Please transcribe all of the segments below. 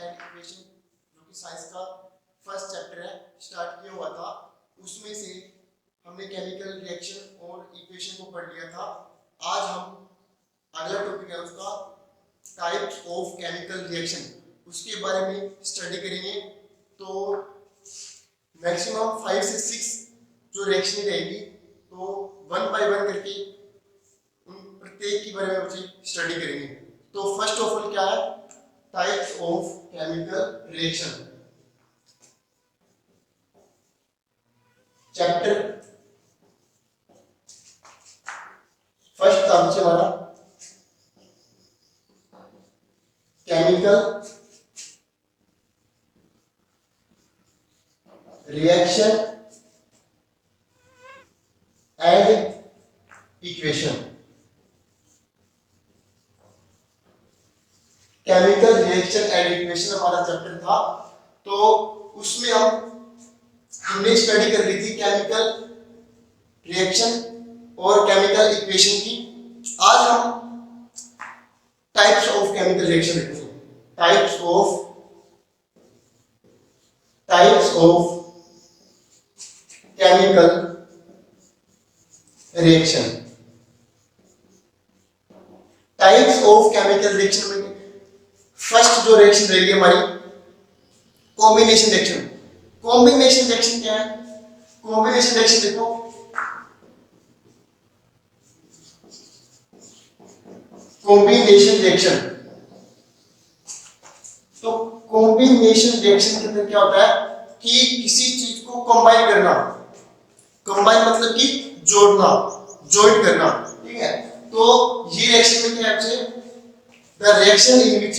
And equation जो कि science का फर्स्ट चैप्टर है स्टार्ट किया हुआ था, उसमें से हमने केमिकल रिएक्शन और इक्वेशन को पढ़ लिया था। आज हम अगला टॉपिक है उसका टाइप्स ऑफ केमिकल रिएक्शन, उसके बारे में स्टडी करेंगे। तो मैक्सिमम 5 से 6 जो रिएक्शन रहेगी, तो 1 बाय 1 करके उन प्रत्येक के बारे में बच्चे स्टडी करेंगे। तो फर्स्ट ऑफ ऑल क्या है, types of chemical reaction. Chapter first था बच्चे हमारा chemical reaction and equation. Chemical reaction and equation हमारा चैप्टर था। तो उसमें हमने स्टडी कर ली थी केमिकल रिएक्शन और केमिकल इक्वेशन की। आज हम टाइप्स ऑफ केमिकल रिएक्शन देखते हैं। Types of chemical reaction. Types of chemical reaction में फर्स्ट जो रिएक्शन रहेगी हमारी कॉम्बिनेशन रिएक्शन। कॉम्बिनेशन रिएक्शन क्या है? कॉम्बिनेशन रिएक्शन देखो, कॉम्बिनेशन रिएक्शन। तो कॉम्बिनेशन रिएक्शन के अंदर क्या होता है कि किसी चीज को कंबाइन करना। कंबाइन मतलब कि जोड़ना, जॉइंट करना, ठीक है। तो ये रिएक्शन में क्या है? The reaction in which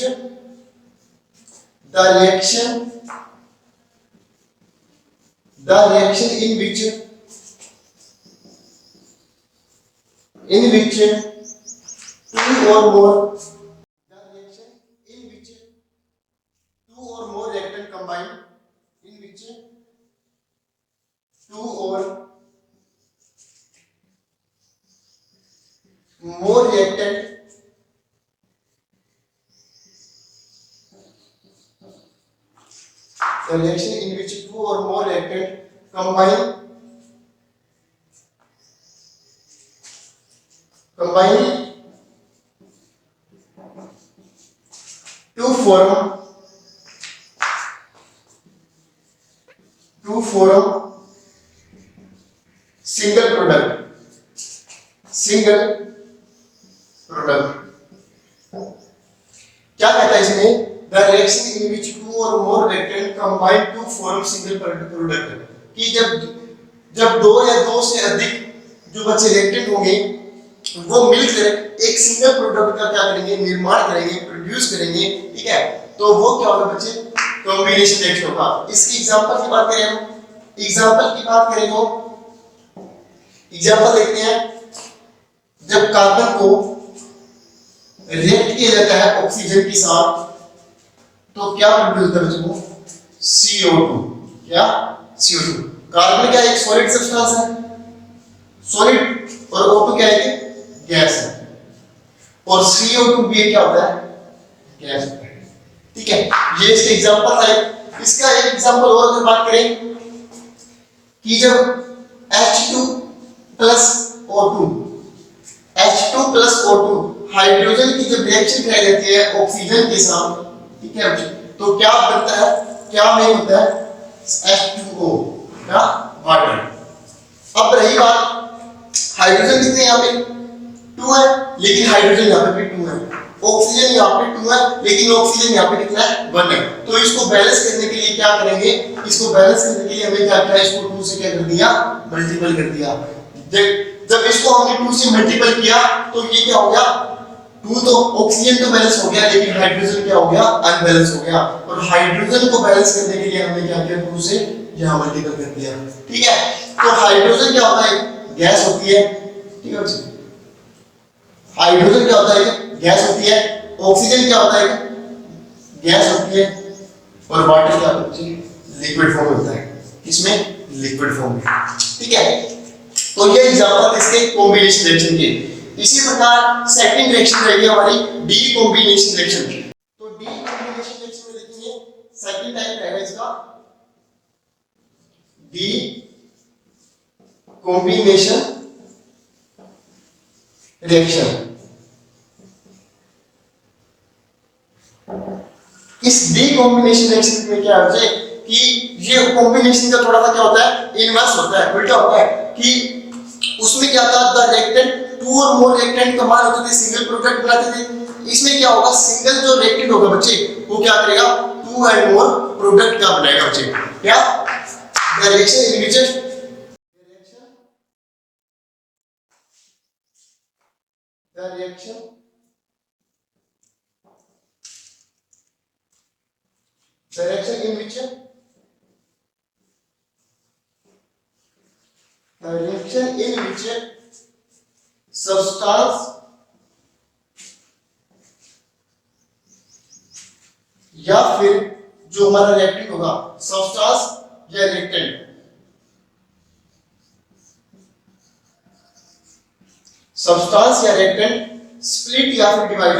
two or more reactant combine, in which two or more reactant the reaction in which two or more reactant combine to form single product। क्या कहता है इसमें? The reaction in which two or more reactant combine to form single product। कि जब दो या दो से अधिक जो बच्चे रिएक्टेंट होंगे वो मिलकर एक सिंगल प्रोडक्ट का क्या करेंगे? निर्माण करेंगे, प्रोड्यूस करेंगे, ठीक है। तो वो क्या होगा बच्चे? कॉम्बिनेशन रिएक्शन होगा। इसकी एग्जांपल की बात करें हम, एग्जांपल देखते हैं। जब कार्बन को रिएक्ट किया जाता है ऑक्सीजन के साथ, तो क्या प्रोड्यूस होता है बच्चों? CO2। क्या? CO2। कार्बन क्या एक सॉलिड सब्सटेंस है, सॉलिड, और O2 क्या है? गैस है। और CO2 भी क्या होता है? गैस होता है, ठीक है। ये इसका एग्जांपल है। इसका एक एग्जांपल और अगर बात करें कि जब H2 प्लस O2 हाइड्रोजन की जब रिएक्शन कराई जाती है ऑक्सीजन के साथ, ठीक है, तो क्या बनता है? क्या मेन होता है? H2O का वाटर। अब रही बात हाइड्रोजन कितने यहाँ पे 2 है, लेकिन हाइड्रोजन यहाँ पे भी 2 है। ऑक्सीजन यहाँ पे 2 है, लेकिन ऑक्सीजन यहाँ पे कितना है? 1 है। तो इसको बैलेंस करने के लिए क्या करेंगे? इसको बैलेंस करने के लिए हमें क्या किया? इसको 2 से क्या कर दिया? मल्टीपल कर दिया। जब इसको हमने 2 से मल्टीपल किया तो ये क्या हो गया? 2 तो ऑक्सीजन तो बैलेंस हो गया, लेकिन हाइड्रोजन क्या हो गया? अनबैलेंस हो गया। और हाइड्रोजन को बैलेंस करने के लिए हमने क्या किया? 2 से यहां मल्टीपल कर दिया, ठीक है। तो हाइड्रोजन क्या होता है? गैस होती है, ठीक है। हाइड्रोजन क्या होता है? गैस होती है। ऑक्सीजन क्या होता है? गैस होती है। और वाटर क्या होता है? लिक्विड फॉर्म होता है। इसमें लिक्विड फॉर्म है, ठीक है। तो ये एग्जांपल इसके कॉम्बिनेशन रिएक्शन के। इसी प्रकार सेकंड रिएक्शन रहेगी हमारी डी कॉम्बिनेशन रिएक्शन। तो डी कॉम्बिनेशन रिएक्शन में देखेंगे सेकंड टाइप रहेगा इसका डी कॉम्बिनेशन रिएक्शन। इस डी कॉम्बिनेशन रिएक्शन में क्या होता है कि ये कॉम्बिनेशन का थोड़ा सा क्या होता है, इनवर्स होता है, उल्टा होता है कि उसमें क्या था, द रिएक्टेंट टू और मोर रिएक्टेंट कमाल होते थे, सिंगल प्रोडक्ट बनाते थे। इसमें क्या होगा, सिंगल जो रिएक्टेंट होगा बच्चे वो क्या करेगा, टू एंड मोर प्रोडक्ट का बनाएगा बच्चे। क्या the reaction in which the reaction in which the reaction in which substance या फिर जो हमारा रिएक्टेंट होगा, सब्सटेंस या रिएक्टेंट, सब्सटेंस या रिएक्टेंट स्प्लिट या फिर डिवाइड,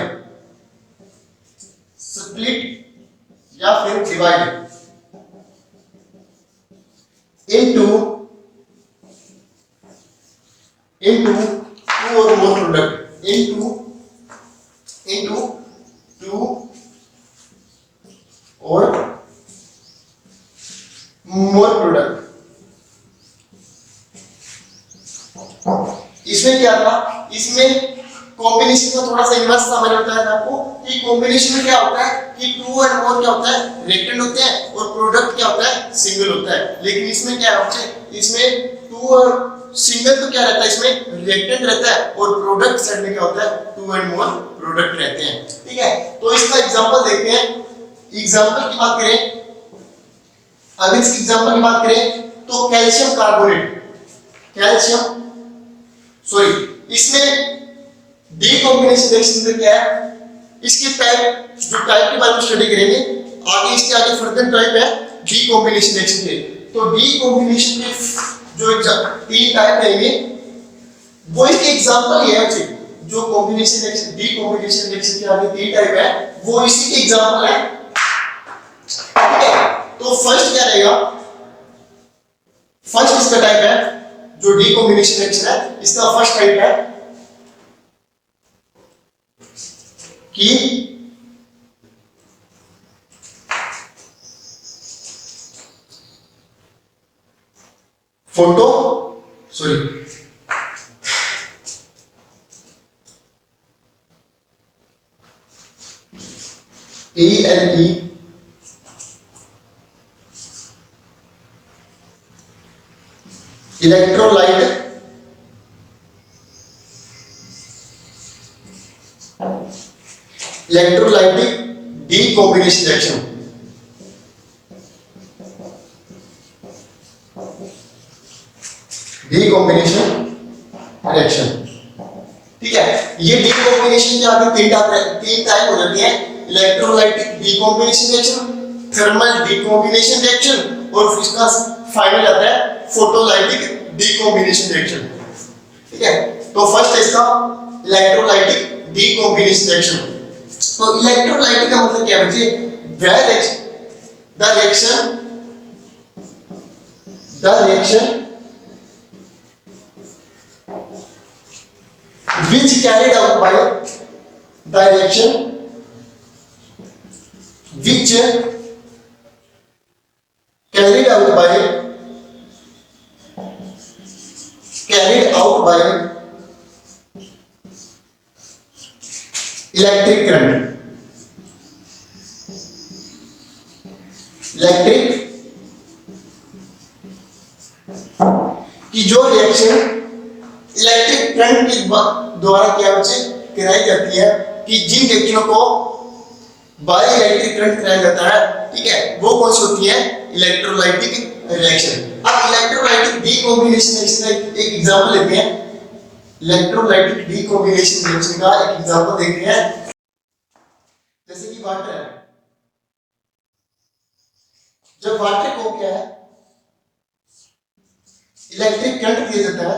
स्प्लिट या फिर divide into two or more product, into two or more product। इसमें क्या था, इसमें कॉम्बिनेशन का थोड़ा सा इनवर्स था, मैंने बताया था आपको कि कॉम्बिनेशन में क्या होता है कि टू एंड मोर क्या होता है, रिएक्टेंट होते हैं और प्रोडक्ट क्या होता है, सिंगल होता है। लेकिन इसमें क्या होता है, इसमें टू और सिंगल तो क्या रहता है, इसमें रिएक्टेंट रहता है और प्रोडक्ट साइड में क्या होता है, टू एंड मोर प्रोडक्ट रहते हैं। ठीक है, तो इसका एग्जांपल देखते हैं। एग्जांपल की बात करें, अगर इसकी एग्जांपल की बात करें तो कैल्शियम कार्बोनेट, इसमें डी कॉम्बिनेशन रिएक्शन में क्या है, इसके टाइप, जो टाइप के बारे में स्टडी करेंगे आगे, इसके आगे फर्दर टाइप है डी कॉम्बिनेशन रिएक्शन के। तो डी कॉम्बिनेशन के जो तीन टाइप रहेंगे वो इसके एग्जांपल ये है, जो combination reaction, D combination reaction के आगे तीन टाइप है वो इसी के एग्जांपल है। ठीक है, तो फर्स्ट क्या रहेगा, फर्स्ट इसका टाइप है जो डी कॉम्बिनेशन रिएक्शन है, इसका फर्स्ट टाइप है कि photo ALE electrolyte electrolytic decombination reaction. Decombination reaction, ठीक है, ये डीकॉम्बिनेशन के आगे तीन टाइप हो जाती है, electrolytic decombination reaction, thermal decombination reaction और इसका फाइनल आता है फोटोलाइटिक डीकॉम्बिनेशन रिएक्शन। ठीक है, तो फर्स्ट है इसका इलेक्ट्रोलाइटिक डीकॉम्बिनेशन रिएक्शन। तो इलेक्ट्रोलाइटिक का मतलब क्या है बच्चे, the reaction which carried out by the reaction which carried out by electric current, electric की जो रिएक्शन इलेक्ट्रिक करंट के द्वारा क्या बच्चे कराई जाती है, कि जिन रिएक्शनों को बाय इलेक्ट्रिक करंट कराया जाता है, ठीक है, वो कौन सी होती है, इलेक्ट्रोलाइटिक रिएक्शन। अब इलेक्ट्रोलाइटिक डीकॉम्बिनेशन रिएक्शन का एक एग्जांपल लेते हैं, इलेक्ट्रोलाइटिक डीकॉम्बिनेशन रिएक्शन का एक एग्जांपल देखते हैं, जैसे कि वाटर है। जब वाटर को क्या है, इलेक्ट्रिक करंट दिया जाता है,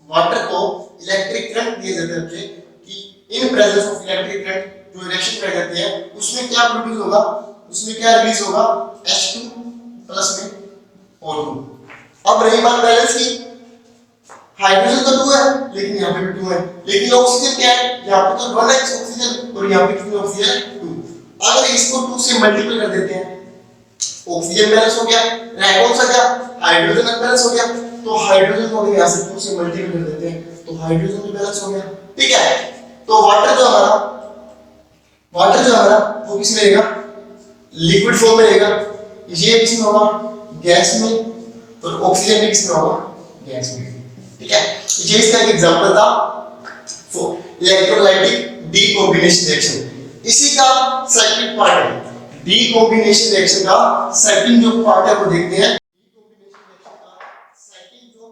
वाटर को इलेक्ट्रिक करंट दिया जाता है कि इन प्रेजेंस ऑफ इलेक्ट्रिक करंट जो रिएक्शन कर जाती है उसमें क्या प्रोड्यूस होगा, उसमें क्या रिलीज होगा, H2 प्लस में O2। अब रही बात बैलेंस की, हाइड्रोजन तो 2 है लेकिन यहाँ पे भी 2 है, लेकिन ऑक्सीजन क्या है, यहाँ पे तो 1 है ऑक्सीजन और यहाँ पे कितनी ऑक्सीजन है, 2। अगर इसको 2 से मल्टीपल कर देते हैं, ऑक्सीजन बैलेंस हो गया, रह कौन सा गया, हाइड्रोजन अनबैलेंस हो गया, तो हाइड्रोजन को अगर यहाँ से 2 से मल्टीपल कर देते हैं तो हाइड्रोजन भी बैलेंस हो गया। ठीक है, तो वाटर जो हमारा वो किस में रहेगा, लिक्विड फॉर्म में रहेगा, ये किस में होगा, गैस में, और ऑक्सीजन भी किस में होगा, गैस में। ठीक है, ये इसका एक एग्जांपल था इलेक्ट्रोलाइटिक डीकॉम्बिनेशन रिएक्शन। इसी का सेकंड पार्ट है, डीकॉम्बिनेशन रिएक्शन का सेकंड जो पार्ट है वो देखते हैं। डीकॉम्बिनेशन रिएक्शन का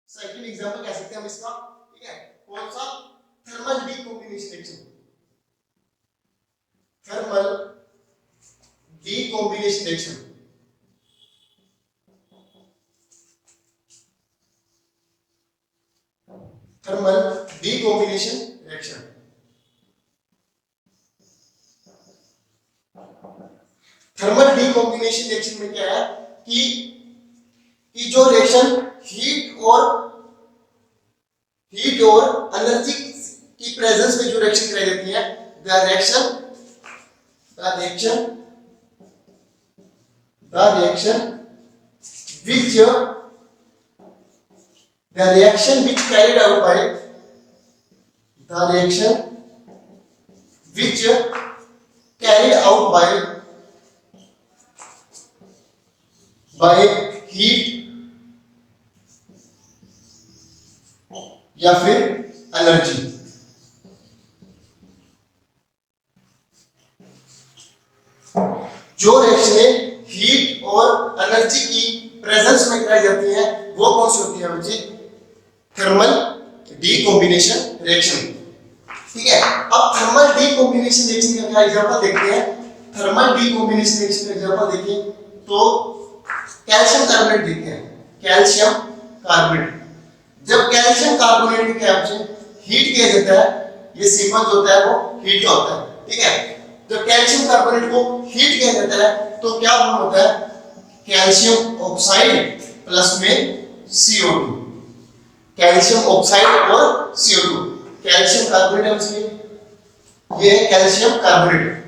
सेकंड एग्जांपल कह सकते हैं हम इसका। ठीक है, कौन सा, thermal decombination reaction. Thermal decombination reaction, thermal decombination reaction. Thermal decombination reaction में क्या है कि जो रिएक्शन हीट और एनर्जी की प्रेजेंस में जो रिएक्शन कराई जाती है, the reaction which carried out by heat या फिर एनर्जी। जो रिएक्शन हीट और एनर्जी की प्रेजेंस में कराई जाती है वो कौन सी होती है बच्चे, थर्मल डीकॉम्बिनेशन रिएक्शन। ठीक है, अब थर्मल डीकॉम्बिनेशन रिएक्शन का क्या एग्जांपल देखते हैं। थर्मल डीकॉम्बिनेशन रिएक्शन का एग्जांपल देखिए तो कैल्शियम कार्बोनेट देखते हैं, कैल्शियम कार्बोनेट। जब कैल्शियम कार्बोनेट को क्या हीट किया जाता है, ये सिंपल जो होता है वो हीट का होता है। ठीक है, जब कैल्शियम कार्बोनेट को हीट किया जाता है तो क्या फॉर्म होता है, कैल्शियम ऑक्साइड प्लस में CO2, कैल्शियम ऑक्साइड और CO2। कैल्शियम कार्बोनेट है उसमें, ये है कैल्शियम कार्बोनेट।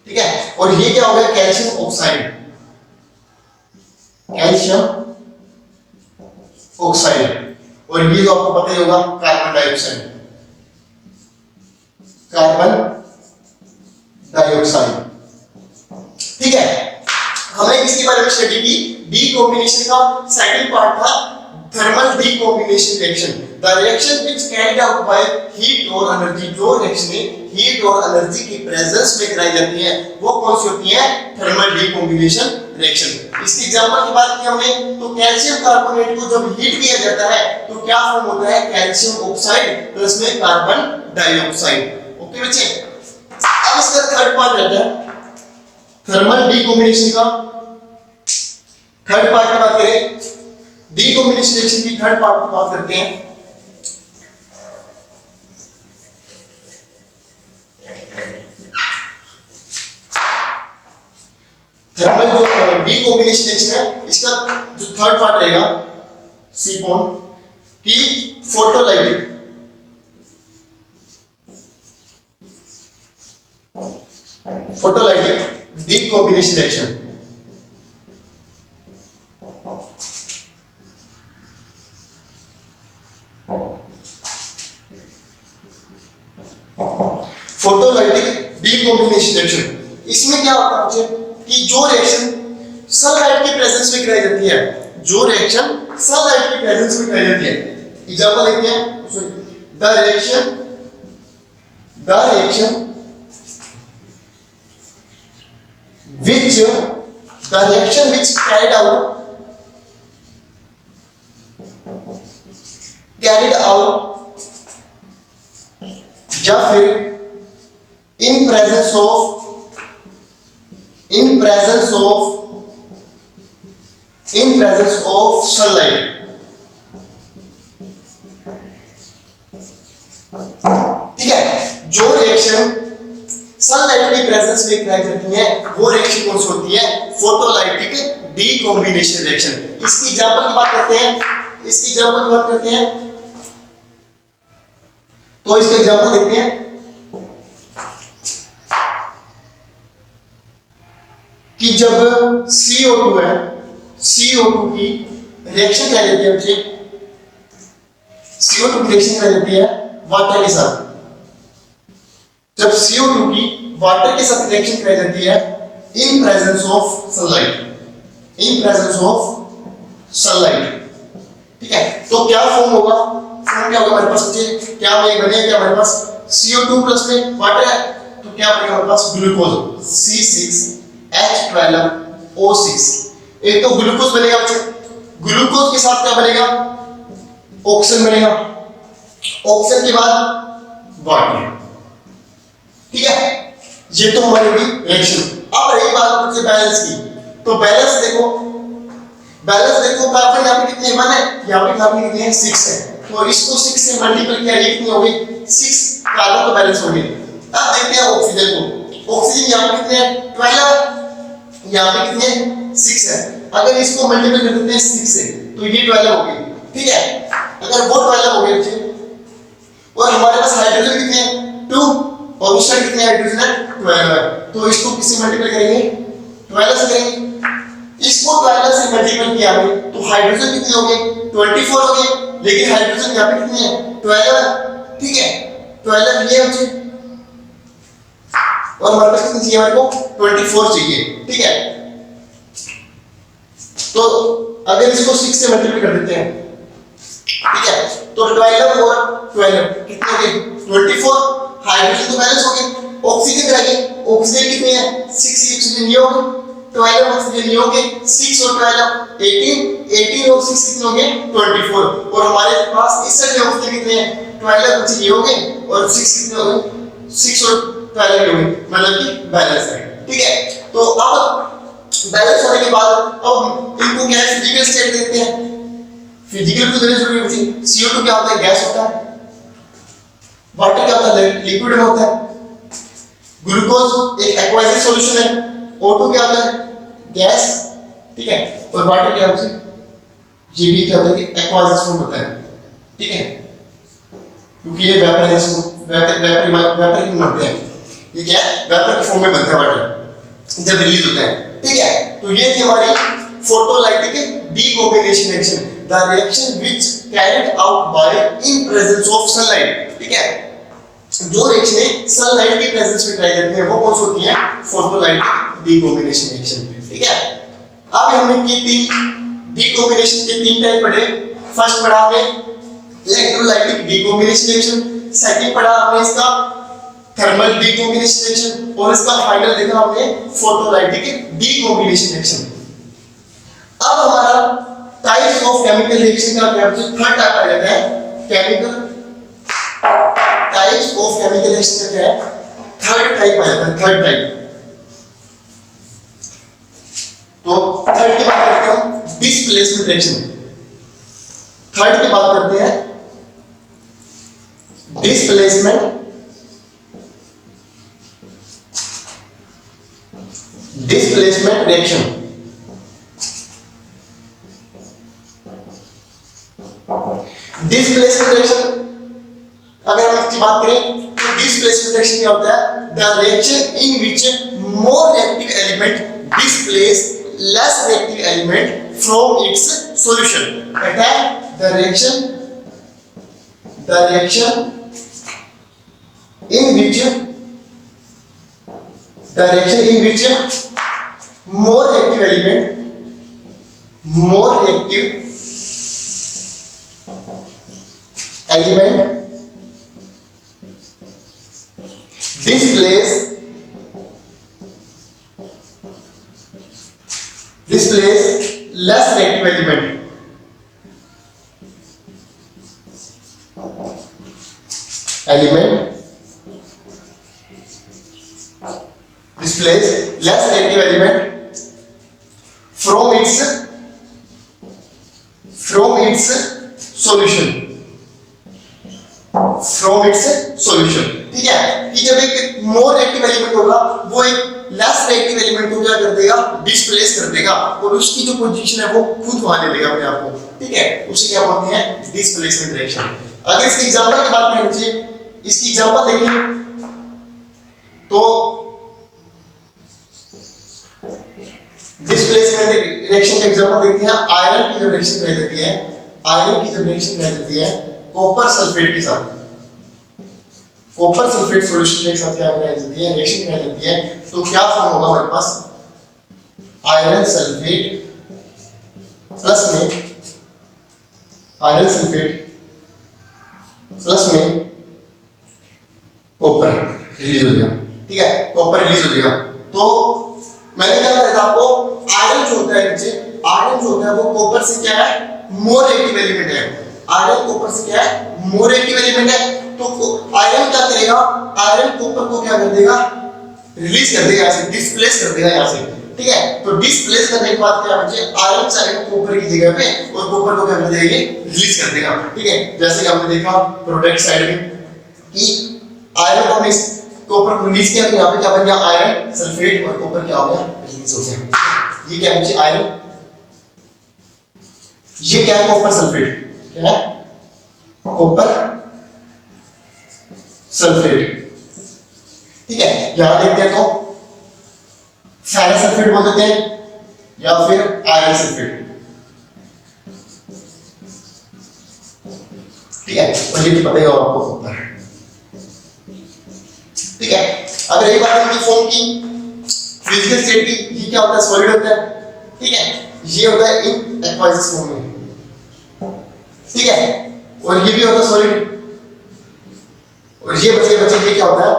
ठीक है, और ये क्या हो गया, कैल्शियम ऑक्साइड, और ये जो आपको पता ही होगा कार्बन डाइऑक्साइड, ठीक है, हमने इसके बारे में स्टडी की। डीकॉम्बिनेशन का सेकंड पार्ट था thermal decombination reaction, the reaction which carried out by heat और एनर्जी। जो रिएक्शन हीट और एनर्जी की प्रेजेंस में कराई जाती है वो कौन सी होती है, थर्मल डीकॉम्बिनेशन रिएक्शन। इसकी एग्जांपल की बात की हमने तो कैल्शियम कार्बोनेट को जब हीट किया जाता है तो क्या फॉर्म होता है, कैल्शियम ऑक्साइड प्लस में कार्बन डाइऑक्साइड। ओके बच्चे, अब इसका थर्ड पार्ट रहता है थर्मल डीकॉम्बिनेशन का। थर्ड पार्ट की बात करें, डीकॉम्बिनेशन रिएक्शन की थर्ड पार्ट की बात करते हैं। थर्मल जो डीकॉम्बिनेशन रिएक्शन है इसका जो थर्ड पार्ट रहेगा सी पॉइंट की photolytic decombination reaction. Photolytic decombination reaction, इसमें क्या होता है कि जो रिएक्शन सनलाइट की प्रेजेंस में कराई जाती है, जो रिएक्शन सनलाइट की प्रेजेंस में कराई जाती है, एग्जांपल लेते हैं the reaction which carried out या फिर in presence of sunlight। ठीक है, प्रेजेंस में कराई जाती है वो रिएक्शन कौन सी होती है? Photolytic decombination reaction. इसकी एग्जांपल की बात करते हैं, तो इसका एग्जांपल देखते हैं कि जब CO2 है, CO2 की रिएक्शन क्या जाती है बच्चे? CO2 की रिएक्शन क्या जाती है वाटर के साथ। जब CO2 की वाटर के साथ रिएक्शन कराई जाती है इन प्रेजेंस ऑफ सनलाइट, ठीक है, तो क्या फॉर्म होगा? फॉर्म क्या होगा हमारे पास बच्चे? क्या बनेगा? क्या हमारे पास CO2 प्लस में वाटर है तो क्या बनेगा हमारे पास? Glucose C6H12O6। एक तो ग्लूकोज बनेगा बच्चे, ग्लूकोज के साथ क्या बनेगा? ऑक्सीजन बनेगा, ऑक्सीजन के बाद वाटर, ठीक है, ये तो हमारी होगी रिएक्शन। अब रही बात बच्चे बैलेंस की, तो बैलेंस देखो कार्बन यहाँ पे कितने 1 है, यहाँ पे कार्बन कितने हैं 6 है, तो इसको 6 से मल्टीपल किया ये कितनी हो गई 6 कार्बन तो बैलेंस हो गई। अब देखते हैं ऑक्सीजन को, ऑक्सीजन यहाँ पे कितने हैं 12, यहाँ पे कितने हैं 6 है, अगर इसको मल्टीपल कर देते हैं 6 से तो ये 12 हो गई, ठीक है, अगर वो 12 हो गए बच्चे और हमारे पास हाइड्रोजन कितने हैं 2 और उसका कितने हाइड्रोजन है 12 है, तो इसको किससे मल्टीपल करेंगे 12 से करेंगे, इसको 12 से मल्टीपल किया हमने तो हाइड्रोजन कितने हो गए 24 हो गए, लेकिन हाइड्रोजन यहाँ पे कितने हैं 12 है, ठीक है 12 ये बच्चे और हमारे पास कितनी चाहिए हमारे को 24 चाहिए, ठीक है, तो अगर इसको 6 से मल्टीपल कर देते हैं, ठीक है, तो 12 और 12 कितने हो गए 24, हाइड्रोजन तो बैलेंस हो गए, ऑक्सीजन रहेगी, ऑक्सीजन कितने हैं 6 ऑक्सीजन ये हो गए 12 ऑक्सीजन ये हो गए 6 और 12 18 और 6 कितने हो गए 24 और हमारे पास इस साइड ऑक्सीजन कितने हैं 12 ऑक्सीजन ये हो गए और 6 कितने हो गए 6 और 12 ये हो गए, मतलब कि बैलेंस है, ठीक है। तो अब बैलेंस होने के बाद अब इनको क्या है फिजिकल स्टेट देते हैं, फिजिकल को देने जरूरी है। CO2 क्या होता है गैस होता है, वाटर क्या होता है लिक्विड में होता है, ग्लूकोज एक एक्वायस सॉल्यूशन है, O2 क्या होता है गैस, ठीक है, और वाटर क्या होता है ये भी क्या होता है कि एक्वायस फॉर्म होता है, ठीक है, क्योंकि ये वेपर में बनते हैं, ये क्या है वेपर के फॉर्म में बनता है वाटर जब रिलीज होता है, ठीक है। तो ये थी हमारी photolytic decombination reaction, the reaction which carried out by in presence of sunlight, ठीक है, जो रिएक्शन सनलाइट की प्रेजेंस में कराई जाती है वो कौन सी होती है फोटोलाइटिक डीकॉम्बिनेशन रिएक्शन, ठीक है। अब हमने डीकॉम्बिनेशन के 3 टाइप पढ़े, फर्स्ट पढ़ा हमने इलेक्ट्रोलाइटिक डीकॉम्बिनेशन रिएक्शन, सेकंड पढ़ा हमने इसका थर्मल डीकॉम्बिनेशन रिएक्शन और इसका फाइनल देखा हमने फोटोलाइटिक डीकॉम्बिनेशन रिएक्शन। अब हमारा टाइप्स ऑफ केमिकल रिएक्शन का थर्ड टाइप आ जाता है chemical types of chemical reaction क्या है थर्ड टाइप आ जाता है, थर्ड टाइप। तो थर्ड की बात करते हैं डिस्प्लेसमेंट रिएक्शन, थर्ड की बात करते हैं डिस्प्लेसमेंट रिएक्शन। डिस्प्लेसमेंट रिएक्शन अगर हम इसकी बात करें तो डिस्प्लेसमेंट रिएक्शन क्या होता है the reaction in which more reactive element displace less reactive element from its solution, कहता है the reaction in which more reactive element displace less reactive element displace less reactive element from its solution, from its solution. ठीक है, कि जब एक more reactive element होगा वो एक लेस रिएक्टिव एलिमेंट को क्या कर देगा, डिस्प्लेस कर देगा और उसकी जो पोजीशन है वो खुद वहां ले लेगा अपने आप को। ठीक है, उसे क्या बोलते हैं, डिस्प्लेसमेंट रिएक्शन। अगर इसके एग्जांपल की बात करें बच्चे, इसकी एग्जांपल देखिए तो डिस्प्लेसमेंट रिएक्शन का एग्जांपल देखते हैं। आयरन की जब रिएक्शन रह जाती है, आयरन की जब रिएक्शन रह जाती है कॉपर सल्फेट के साथ, कॉपर सल्फेट सॉल्यूशन के साथ क्या रह जाती है, रिएक्शन रह जाती है, तो क्या फॉर्म होगा हमारे पास, आयरन सल्फेट प्लस में, आयरन सल्फेट प्लस में कॉपर रिलीज हो जाएगा। ठीक है, कॉपर रिलीज हो जाएगा। तो मैंने क्या बताया था आपको, आयरन जो होता है बच्चे, आयरन जो होता है वो कॉपर से क्या है, मोर रिएक्टिव एलिमेंट है। आयरन कॉपर से क्या है, मोर रिएक्टिव एलिमेंट है। तो आयरन क्या करेगा, आयरन कॉपर को क्या कर देगा, रिलीज कर देगा, ऐसे डिस्प्लेस कर देगा यहां से। ठीक है, तो डिस्प्लेस करने के बाद क्या बच्चे, आयरन चाहे कॉपर की जगह पे और कॉपर को क्या कर देगा, रिलीज कर देगा। ठीक है, जैसे कि हमने देखा प्रोडक्ट साइड में कि आयरन को हमने कॉपर को रिलीज किया तो यहां पे क्या बन गया, आयरन सल्फेट और कॉपर क्या हो गया, रिलीज हो गया। ये क्या बच्चे, आयरन, ये क्या है, कॉपर सल्फेट, क्या है, कॉपर सल्फेट। ठीक है, यहां देखते हैं तो फेरस सल्फेट बोल देते हैं या फिर आयरन सल्फेट। ठीक है, और ये भी पता ही होगा आपको कॉपर। ठीक है, अगर एक बात हमने फॉर्म की फिजिकल स्टेट की, ये क्या होता है, सॉलिड होता है। ठीक है, ये होता है इन एक्वाइस फॉर्म में। ठीक है, और ये भी होता है सॉलिड, और ये बचे ये क्या होता है,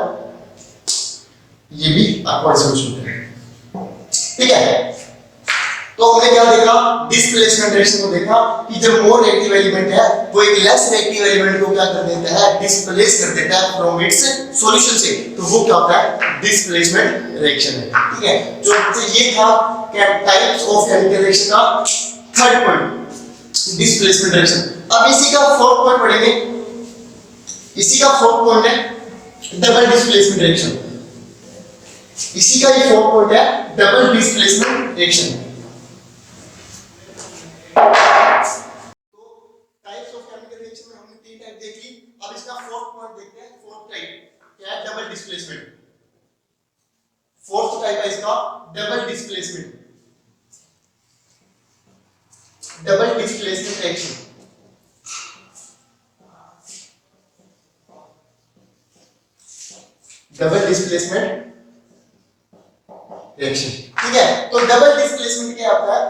ये भी एक्वाइस सॉल्यूशन होता है। ठीक है, तो हमने क्या देखा, डिस्प्लेसमेंट रिएक्शन को देखा कि जब मोर रिएक्टिव एलिमेंट है वो एक लेस रिएक्टिव एलिमेंट को क्या कर देता है, डिस्प्लेस कर देता है फ्रॉम इट्स सॉल्यूशन से, तो वो क्या होता है, डिस्प्लेसमेंट रिएक्शन है। ठीक है, जो ये था टाइप्स ऑफ केमिकल रिएक्शन का थर्ड पॉइंट, डिस्प्लेसमेंट रिएक्शन। अब इसी का फोर्थ पॉइंट पढ़ेंगे, इसी का फोर्थ पॉइंट है डबल डिस्प्लेसमेंट रिएक्शन। इसी का ये फोर्थ पॉइंट है डबल डिस्प्लेसमेंट रिएक्शन। तो टाइप्स ऑफ केमिकल रिएक्शन में हमने तीन टाइप देख ली। अब इसका फोर्थ पॉइंट देखते हैं, फोर्थ टाइप क्या है, डबल डिस्प्लेसमेंट। फोर्थ टाइप है इसका double displacement, double displacement reaction. Double displacement reaction. ठीक है, तो डबल डिस्प्लेसमेंट क्या होता है,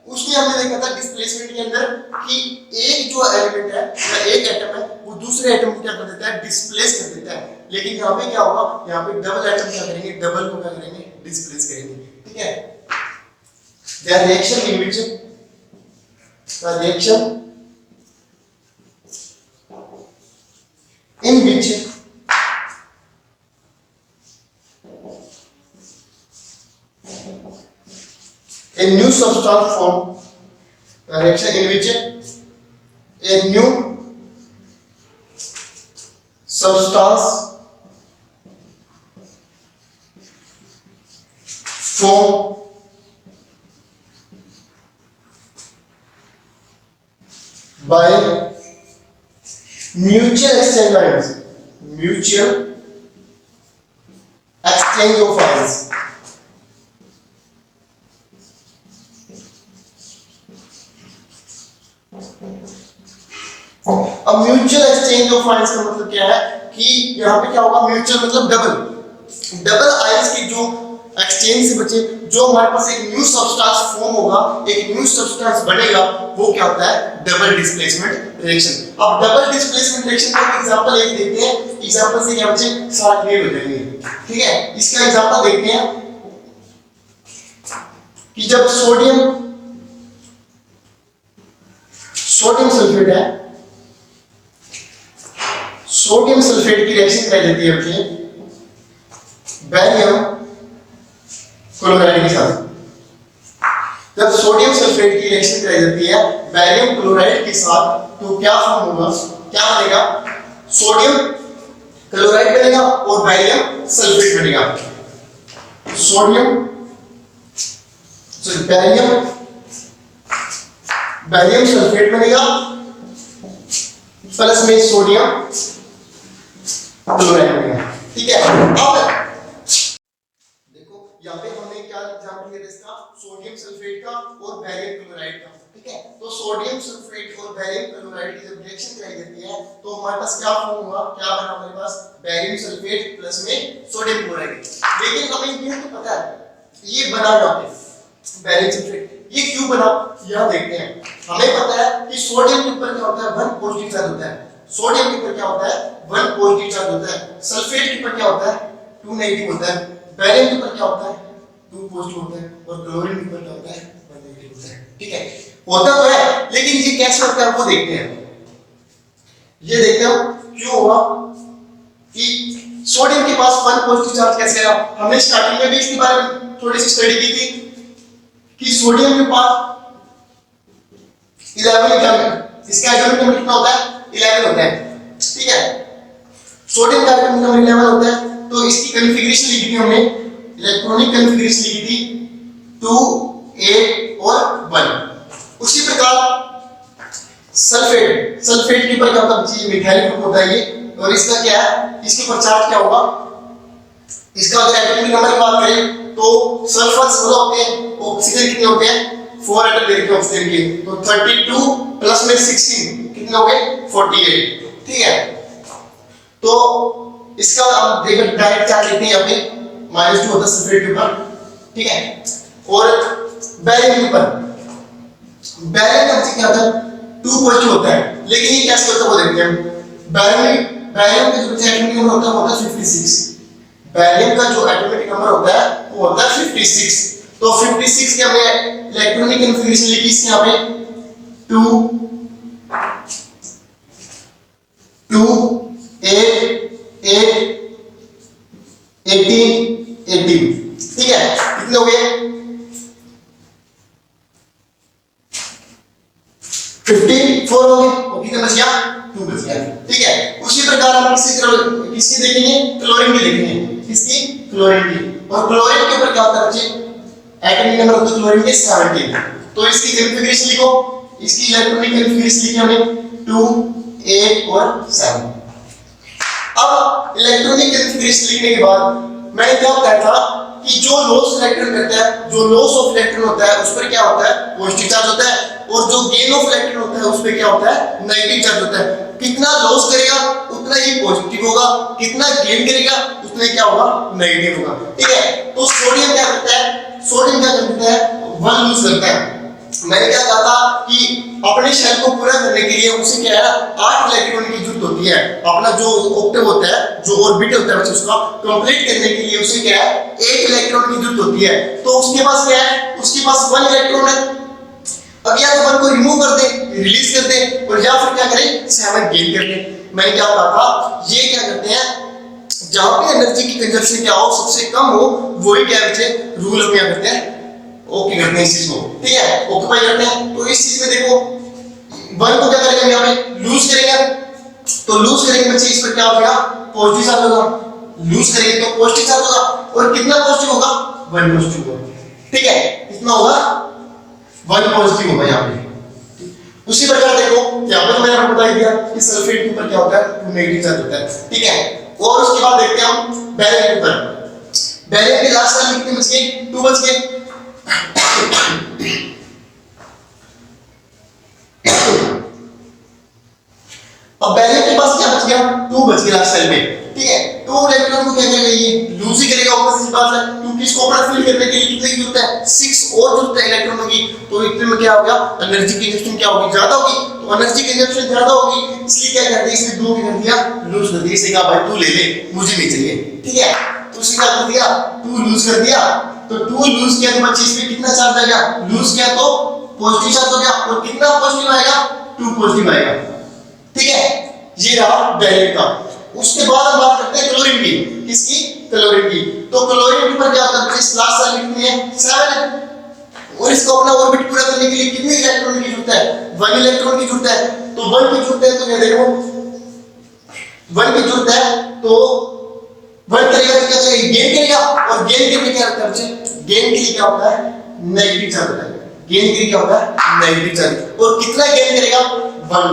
उसमें हमने देखा था डिस्प्लेसमेंट के अंदर कि एक जो एलिमेंट है या एक एटम है वो दूसरे एटम को क्या कर देता है, डिस्प्लेस कर देता है। लेकिन यहाँ पे क्या होगा, यहाँ पे डबल एटम क्या करेंगे, डबल को क्या करेंगे, डिस्प्लेस करेंगे। ठीक है, the reaction in which, the reaction in which a new substance form, a reaction in which a new substance form by mutual exchange ions, mutual exchange of ions. अब mutual exchange of ions का मतलब क्या है कि यहाँ पे क्या होगा, म्यूचुअल मतलब डबल, डबल आयंस की जो एक्सचेंज से बचे, जो हमारे पास एक न्यू सब्सटेंस फॉर्म होगा, एक न्यू सब्सटेंस बनेगा, वो क्या होता है, डबल डिस्प्लेसमेंट रिएक्शन। अब डबल डिस्प्लेसमेंट रिएक्शन का एग्जांपल एक देखते हैं, एग्जांपल से क्या बच्चे सारा क्लियर हो जाएंगे। ठीक है, इसका एग्जांपल देखते हैं कि जब सोडियम सल्फेट है, सोडियम सल्फेट की रिएक्शन कर जाती है बच्चे बैरियम क्लोराइड के साथ। जब सोडियम सल्फेट की रिएक्शन कराई जाती है बैरियम क्लोराइड के साथ, तो क्या फॉर्म होगा, क्या बनेगा, सोडियम क्लोराइड बनेगा और बैरियम सल्फेट बनेगा। सोडियम बैरियम सल्फेट बनेगा प्लस में सोडियम क्लोराइड बनेगा। ठीक है, अब देखो यहाँ पे हमने क्या एग्जांपल लिया इसका, सोडियम सल्फेट का और बैरियम क्लोराइड का। ठीक है, तो सोडियम सल्फेट और बैरियम क्लोराइड की जब रिएक्शन कराई जाती है तो हमारे पास क्या फॉर्म होगा, क्या बना हमारे पास, बैरियम सल्फेट प्लस में सोडियम क्लोराइड। लेकिन हमें ये तो पता है ये बना यहाँ पे बैरियम सल्फेट, ये क्यों बना यह देखते हैं। हमें पता है कि सोडियम के ऊपर क्या होता है, 1 पॉजिटिव चार्ज होता है। सोडियम के ऊपर क्या होता है, 1 पॉजिटिव चार्ज होता है। सल्फेट के ऊपर क्या होता है, 2 नेगेटिव होता है। बैरियम के ऊपर क्या होता है, 2 पॉजिटिव होता है। और क्लोरीन के ऊपर क्या होता है, 1 नेगेटिव होता है। ठीक है, होता तो है लेकिन ये कैसे होता है वो देखते हैं। ये देखते हैं क्यों हुआ कि सोडियम के पास 1 पॉजिटिव चार्ज कैसे आया। हमने स्टार्टिंग में भी इसके बारे में थोड़ी सी स्टडी की थी कि सोडियम के पास 11 इलेक्ट्रॉन, इसका एटॉमिक नंबर कितना होता है, 11 होता है। ठीक है, सोडियम का एटॉमिक नंबर 11 होता है। तो इसकी कॉन्फ़िगरेशन लिखी थी हमने, इलेक्ट्रॉनिक कॉन्फ़िगरेशन लिखी थी 2 8 और 1। उसी प्रकार सल्फेट के ऊपर क्या होता है, ये मिथाइल ग्रुप होता है ये, और इसका क्या है, इसके ऊपर चार्ज क्या होगा, इसका अगर एटॉमिक नंबर की बात करें तो सल्फर 16 होते हैं, ऑक्सीजन कितने होते हैं, 4 एटम दे रखे ऑक्सीजन के, तो 32 प्लस में 16 कितने हो गए, 48। ठीक है, तो इसका हम देखो डायरेक्ट चार्ज लेते हैं यहाँ पे -2 होता है सल्फेट के ऊपर। ठीक है, और बैरियम के ऊपर, बैरियम का क्या होता है, 2 पॉजिटिव होता है। लेकिन ये कैसे होता है वो देखते हैं। बैरियम का जो एटॉमिक नंबर होता है वो होता है 56। बैरियम का जो एटॉमिक नंबर होता है वो होता है 56। तो 56 के हमने इलेक्ट्रॉनिक कॉन्फ़िगरेशन लिखी इसके यहाँ पे 2 8 8 18 18। ठीक है, कितने हो गए, 54 हो गए, और कितने बच गया, 2 बच गया। ठीक है, उसी प्रकार हम किसकी देखेंगे, क्लोरीन की देखेंगे, किसकी, क्लोरीन की। और क्लोरीन के ऊपर क्या होता है बच्चे, एटॉमिक नंबर होता है क्लोरीन के 17। तो इसकी कॉन्फ़िगरेशन लिखो, इसकी इलेक्ट्रॉनिक कॉन्फ़िगरेशन लिखी हमने 2 8 और 7। अब इलेक्ट्रॉनिक कॉन्फ़िगरेशन लिखने के बाद मैंने क्या बताया था कि जो लॉस इलेक्ट्रॉन करता है, जो लॉस ऑफ इलेक्ट्रॉन होता है उस पर क्या होता है, पॉजिटिव चार्ज होता है, और जो गेन ऑफ इलेक्ट्रॉन होता है उस पर क्या होता है, नेगेटिव चार्ज होता है। कितना लॉस करेगा उतना ही पॉजिटिव होगा, कितना गेन करेगा उतना क्या होगा, नेगेटिव होगा। ठीक है, तो सोडियम क्या करता है, सोडियम क्या करता है, 1 लूज करता है। मैंने क्या कहा था कि अपने शेल को पूरा करने के लिए उसे क्या है, 8 इलेक्ट्रॉन की जरूरत होती है। अपना जो ऑक्टेव होता है, जो ऑर्बिट होता है उसका कंप्लीट करने के लिए उसे क्या है, 8 इलेक्ट्रॉन की जरूरत होती है। तो उसके पास क्या है, उसके पास 1 इलेक्ट्रॉन है। अब या तो 1 को रिमूव कर दे, रिलीज कर दे, और या फिर क्या करें, 7 गेन कर ले। मैंने क्या कहा था, ये क्या करते हैं, जहां पे एनर्जी की कंजप्शन क्या हो, सबसे कम हो, वही क्या बचे रूल हम क्या करते हैं, ओके करते हैं इस चीज को। ठीक है, ऑक्यूपाई करते हैं। तो इस चीज में देखो 1 को क्या करेंगे, यहाँ पे लूज करेंगे। तो लूज करेंगे बच्चे, इस पर क्या होगा, पॉजिटिव चार्ज होगा। लूज करेंगे तो पॉजिटिव चार्ज होगा, और कितना पॉजिटिव होगा, 1 पॉजिटिव होगा। ठीक है, कितना होगा, 1 पॉजिटिव होगा यहाँ पे। उसी प्रकार देखो यहाँ पे मैंने आपको बता दिया कि सल्फेट के ऊपर क्या होता है, 2 नेगेटिव चार्ज होता है। ठीक है, और उसके बाद देखते हैं हम बैरियम के ऊपर। बैरियम के लास्ट साल कितने बच गए, 2 बच गए। अब बैरियम के पास क्या बच गया, 2 बच गया लास्ट सेल में। ठीक है, 2 इलेक्ट्रॉन को क्या करेगा, ये लूज ही करेगा ऊपर से बात है, क्योंकि इसको अपना फिल करने के लिए कितने की जरूरत है, 6 और जरूरत है इलेक्ट्रॉनों की। तो इतने में क्या होगा, एनर्जी की कंजप्शन क्या होगी, ज्यादा होगी। तो एनर्जी की कंजप्शन ज्यादा होगी, इसलिए क्या करते हैं, इसमें 2 कर दिया, लूज कर दिया। इसे कहा भाई तू ले ले, मुझे नहीं चाहिए। ठीक है, तो उसे क्या कर दिया, 2 लूज कर दिया। तो 2 लूज किया तो बच्चे इसमें कितना चार्ज आएगा, लूज किया तो पॉजिटिव चार्ज हो गया, और कितना पॉजिटिव आएगा, 2 पॉजिटिव आएगा। ठीक है, ये रहा बैरियम का। उसके बाद हम बात करते हैं क्लोरीन की, किसकी, क्लोरीन की। तो क्लोरीन के ऊपर क्या होता है, इस लास्ट सेल में कितनी है, 7, और इसको अपना ऑर्बिट पूरा करने के लिए कितने इलेक्ट्रॉन की जरूरत है, 1 इलेक्ट्रॉन की जरूरत है। तो 1 की जरूरत है, तो ये देखो वन की जरूरत है तो वन करेगा तो क्या चाहिए, गेन करेगा, और गेन करने क्या होता है, गेन के लिए क्या होता है, नेगेटिव चार्ज होता है, गेन के लिए क्या होता है, नेगेटिव चार्ज, और कितना गेन करेगा, वन,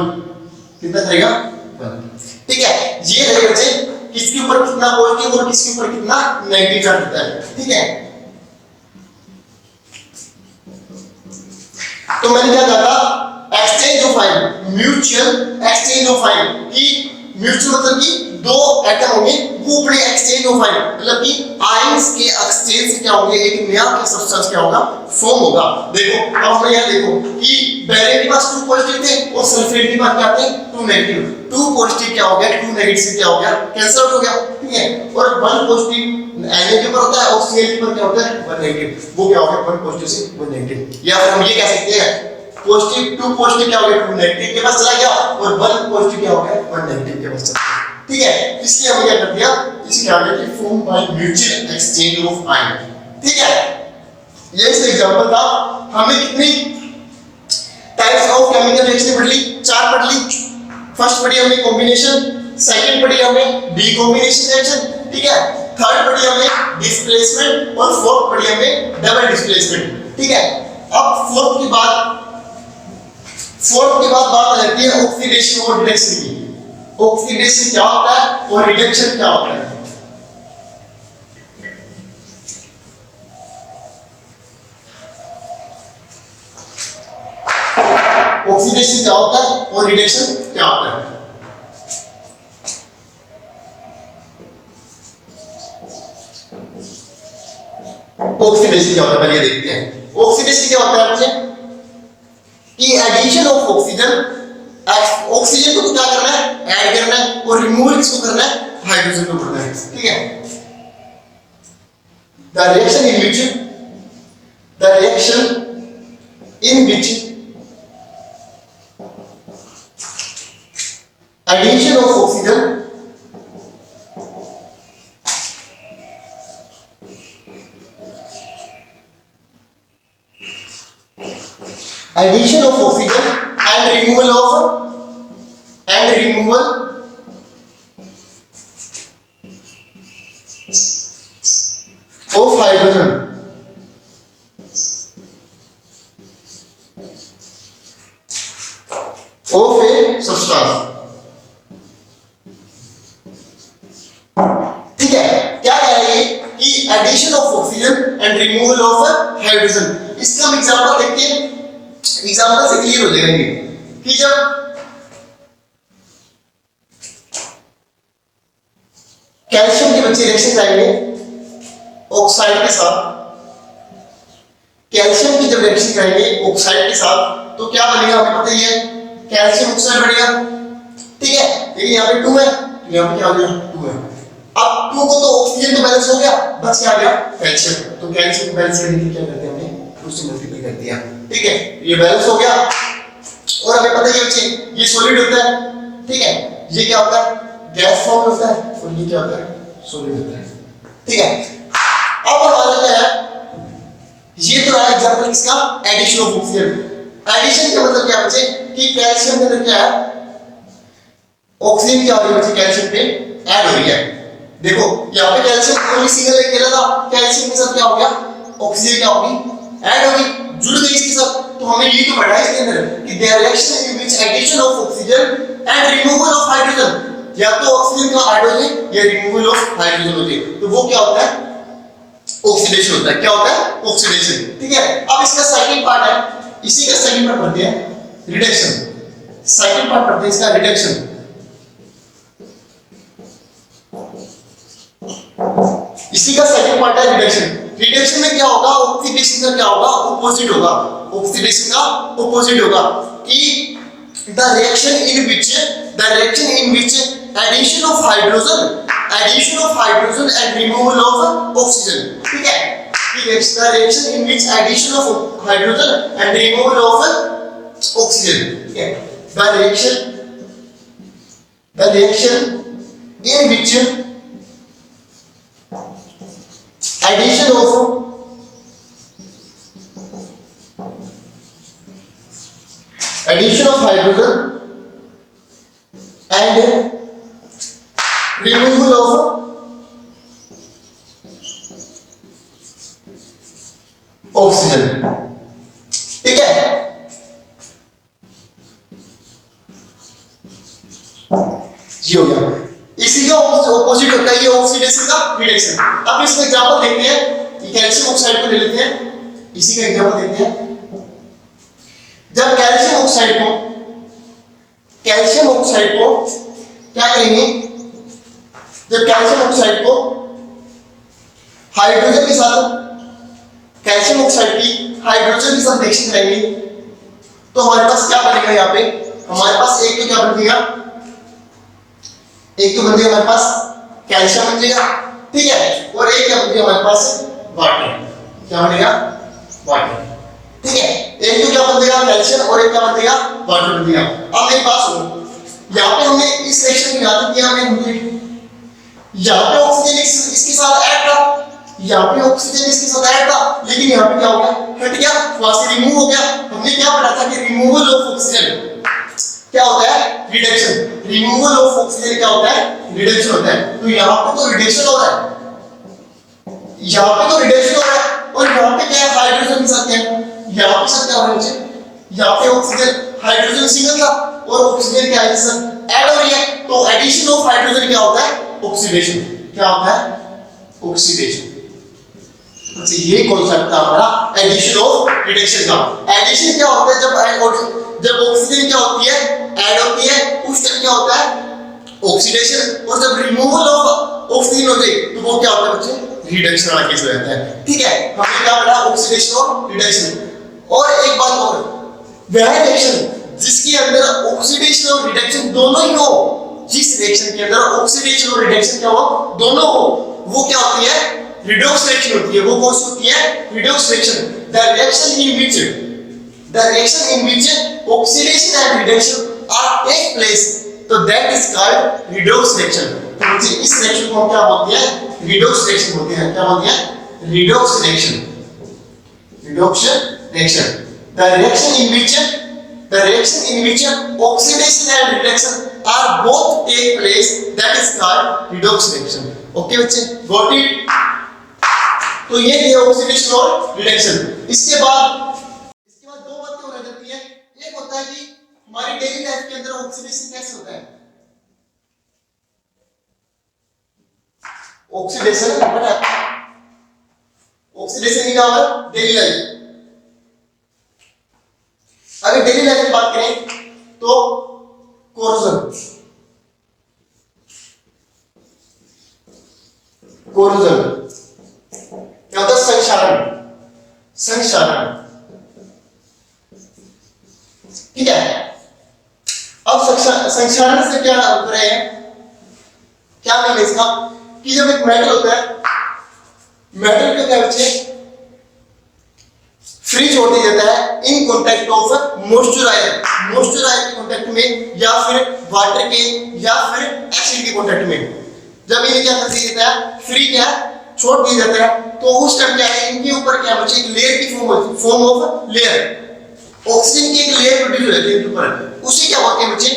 कितना करेगा, वन, ठीक है। ये रहे बच्चे किसके ऊपर कितना पॉजिटिव और किसके ऊपर कितना नेगेटिव चार्ज होता है, ठीक है। तो मैंने क्या कहा था, exchange of ion, mutual exchange of ion, कि म्यूचुअल मतलब कि दो एटम होंगे वो अपने एक्सचेंज ऑफ आयन, मतलब कि आयंस के एक्सचेंज से क्या होंगे, एक नया सब्सटेंस क्या होगा, फॉर्म होगा। देखो अब हमें यहां देखो कि बेरियम के पास 2 पॉजिटिव थे और सल्फेट के पास क्या थे, 2 नेगेटिव, 2 पॉजिटिव क्या हो गया, 2 नेगेटिव क्या हो गया, कैंसिल आउट हो गया, ठीक है। और 1 पॉजिटिव Na के ऊपर होता है और Cl के ऊपर क्या होता है, 1 नेगेटिव, वो क्या हो गया, 1 पॉजिटिव से 1 नेगेटिव, या फिर हम ये कह सकते हैं पॉजिटिव 2 पॉजिटिव क्या हो गया, 2 नेगेटिव के पास चला गया, और 1 पॉजिटिव क्या हो गया, 1 नेगेटिव के पास चला गया, ठीक है। इसलिए हमने क्या कर दिया, इसे क्या हो गया कि form by mutual exchange of ion, ठीक है। ये इसका एग्जांपल था। हमने कितनी टाइप्स ऑफ केमिकल रिएक्शन पढ़ ली, 4 पढ़ ली। फर्स्ट पढ़ी हमने कॉम्बिनेशन, सेकंड पढ़ी हमने डीकॉम्बिनेशन रिएक्शन, ठीक है। थर्ड पढ़ी हमने डिस्प्लेसमेंट, और फोर्थ पढ़ी हमने डबल डिस्प्लेसमेंट, ठीक है। अब फोर्थ के बाद बात आ जाती है ऑक्सीडेशन और रिडक्शन की। ऑक्सीडेशन क्या होता है और रिडक्शन क्या होता है। ऑक्सीडेशन क्या होता है और रिडक्शन क्या होता है। ऑक्सीडेशन क्या होता है पहले देखते हैं। ऑक्सीडेशन क्या होता है बच्चे, कि एडिशन ऑफ ऑक्सीजन, ऑक्सीजन को क्या करना है, ऐड करना है, और रिमूवल किसको करना है, हाइड्रोजन को करना है, ठीक है। The reaction in which edition of oxygen and removal of hydrogen of a substance, ठीक है। क्या कह रही है कि addition of oxygen and removal of hydrogen. इसका हम एग्जांपल देखते हैं, एग्जांपल से क्लियर हो जाएगा ये कि जब कैल्शियम के बच्चे रिएक्शन करेंगे ऑक्साइड के साथ, कैल्शियम की जब रिएक्शन करेंगे ऑक्साइड के साथ तो क्या बनेगा, हमें पता ही है, कैल्शियम ऑक्साइड बनेगा, ठीक है। लेकिन यहाँ पे 2 है, यहाँ पे क्या हो गया, 2 है। अब 2 को तो ऑक्सीजन तो बैलेंस हो गया, बस क्या आ गया, कैल्शियम। तो कैल्शियम को बैलेंस करने के लिए क्या करते हैं, हमने उससे मल्टीप्लाई कर दिया, ठीक है। ये बैलेंस हो गया, और हमें पता ही है बच्चे ये सॉलिड होता है, ठीक है। ये क्या होता है, गैस फॉर्म होता है, और ये क्या होता है, सॉलिड होता है, ठीक है। अब हमारा क्या है, ये तो है एग्जांपल किसका, एडिशन ऑफ ऑक्सीजन। एडिशन का मतलब क्या बच्चे, कि कैल्शियम के अंदर क्या है, ऑक्सीजन क्या हो रही है बच्चे, कैल्शियम पे ऐड हो रही है। देखो यहाँ पे कैल्शियम ओनली सिंगल अकेला था, कैल्शियम के साथ क्या हो गया, ऑक्सीजन क्या होगी, ऐड होगी, जुड़ गई इसके साथ। तो हमें ये तो पढ़ा है इसके अंदर कि the reaction in which addition of oxygen and removal of hydrogen, या तो ऑक्सीजन का ऐड हो जाए या रिमूवल ऑफ हाइड्रोजन हो जाए, तो वो क्या होता है, ऑक्सीडेशन होता है। क्या होता है, ऑक्सीडेशन, ठीक है। अब इसका सेकंड पार्ट है, इसी का सेकंड पार्ट पढ़ते हैं, रिडक्शन। सेकंड पार्ट पढ़ते हैं इसका, रिडक्शन। इसी का सेकंड पार्ट है रिडक्शन। रिडक्शन में क्या होगा, ऑक्सीडेशन का क्या होगा, ऑपोजिट होगा। ऑक्सीडेशन का ऑपोजिट होगा कि the reaction in which edition of hydrogen and removal of oxygen, ठीक है। The reaction in which edition of hydrogen and removal of oxygen, ठीक है। The reaction in which addition of hydrogen and removal of oxygen, ठीक है। ये हो गया, इसी का ऑपोजिट होता है ये ऑक्सीडेशन का रिडक्शन। अब इसका एग्जांपल देखते हैं, कैल्शियम ऑक्साइड को ले लेते हैं, इसी का एग्जांपल देखते हैं। जब कैल्शियम ऑक्साइड को क्या करेंगे, जब कैल्शियम ऑक्साइड को हाइड्रोजन के साथ, कैल्शियम ऑक्साइड की हाइड्रोजन के साथ रिएक्शन करेंगे तो हमारे पास क्या बनेगा, यहाँ पे हमारे पास एक तो क्या बनेगा, एक तो बन जाएगा हमारे पास कैल्शियम बन जाएगा, ठीक है, और एक क्या बन जाएगा हमारे पास वाटर, क्या बनेगा वाटर, ठीक है। एक तो क्या बन जाएगा कैल्शियम और एक क्या बन जाएगा वाटर बन जाएगा। अब मेरी बात सुनो, यहाँ पे हमने इस रिएक्शन में याद किया, हमने यहाँ पे ऑक्सीजन इसके साथ ऐड था, यहाँ पे ऑक्सीजन इसके साथ ऐड था, लेकिन यहाँ पे क्या हो गया, हट गया, वहां से रिमूव हो गया। हमने क्या पढ़ा था कि रिमूवल ऑफ ऑक्सीजन क्या होता है, रिडक्शन। रिमूवल ऑफ ऑक्सीजन क्या होता है, रिडक्शन होता है। तो यहाँ पे तो रिडक्शन हो रहा है, यहाँ पे तो रिडक्शन हो रहा है, और यहाँ पे क्या है, हाइड्रोजन के साथ क्या है, यहाँ पे साथ क्या हो रहा है, यहाँ पे ऑक्सीजन हाइड्रोजन सिंगल था और ऑक्सीजन क्या है सर ऐड हो रही है, तो एडिशन ऑफ हाइड्रोजन क्या होता है, ऑक्सीडेशन। क्या होता है, ऑक्सीडेशन। अच्छा, ये कॉन्सेप्ट था हमारा एडिशन ऑफ रिडक्शन का। एडिशन क्या होता है, जब ऑक्सीजन क्या होती है, ऐड होती है, उस टाइम क्या होता है, ऑक्सीडेशन। और जब रिमूवल ऑफ ऑक्सीजन होती है तो वो क्या होता है बच्चे, रिडक्शन वाला केस हो जाता है, ठीक है। हमने क्या पढ़ा, ऑक्सीडेशन और रिडक्शन। और एक बात और, वह रिएक्शन जिसके अंदर ऑक्सीडेशन और रिडक्शन दोनों ही हो, जिस रिएक्शन के अंदर ऑक्सीडेशन और रिडक्शन क्या हो, दोनों हो, वो क्या होती है, रिडॉक्स रिएक्शन होती है। वो कौन सी होती है, redox reaction. The reaction in which oxidation and reduction are take place, तो that is called redox reaction. तो इस रिएक्शन को हम क्या बोलते हैं, रिडॉक्स रिएक्शन बोलते हैं। क्या बोलते हैं, redox reaction. Redox reaction, the reaction in which oxidation and reduction are both take place, that is called redox reaction. Okay बच्चे, got it? तो ये है ऑक्सीडेशन और रिडक्शन। इसके बाद दो बातें हो जाती है। एक होता है कि हमारी डेली लाइफ के अंदर ऑक्सीडेशन कैसे होता है, ऑक्सीडेशन क्या होगा, डेली लाइफ। अगर डेली लाइफ की बात करें तो कोरोजन क्या होता है, संक्षारण, ठीक है। अब संक्षारण से क्या हो रहे हैं, क्या मीन इसका, कि जब एक मेटल होता है, मेटल को क्या बच्चे फ्री छोड़ दिया जाता है इन कांटेक्ट ऑफ मॉइस्चराइजर के कांटेक्ट में, या फिर वाटर के, या फिर एसिड के कांटेक्ट में। जब इन्हें क्या कर दिया जाता है, फ्री क्या छोड़ दिया जाता है, तो उस टाइम क्या है, इनके ऊपर क्या बचे, एक लेयर की फॉर्म ऑफ लेयर, ऑक्सीजन की एक लेयर प्रोड्यूस हो जाती है इनके ऊपर। उसी क्या होते हैं बच्चे,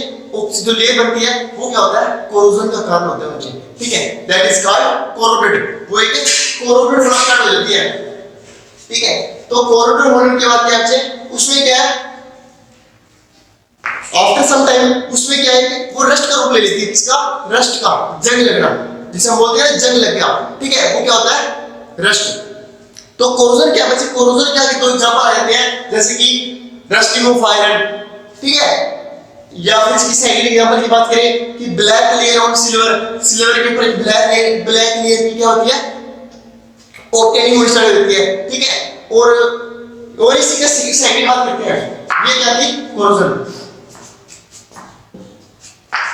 जो लेयर बनती है वो क्या होता है, कोरोजन का कारण होता है बच्चे, ठीक है। That is called corroded. वो एक कोरोडेड होना स्टार्ट हो जाती है, ठीक है। तो कोरोडेड होने के बाद क्या बच्चे, उसमें क्या है, आफ्टर सम टाइम उसमें क्या है कि वो रस्ट का रूप ले लेती है। इसका रस्ट का, जंग लगना, जिसे हम बोलते हैं जंग लग गया, ठीक है, वो क्या होता है, रस्ट। तो कोरोजन क्या बच्चे, कोरोजन क्या के दो एग्जांपल आ जाते हैं, जैसे कि रस्टिंग ऑफ आयरन, ठीक है, या फिर इसकी सेकंड एग्जांपल की बात करें कि ब्लैक लेयर ऑन सिल्वर के ऊपर एक ब्लैक लेयर की क्या होती है, ऑब्टेनिंग स्टार्ट होती है, ठीक है। और इसी का सेकंड बात करते हैं, ये क्या थी, कोरोजन,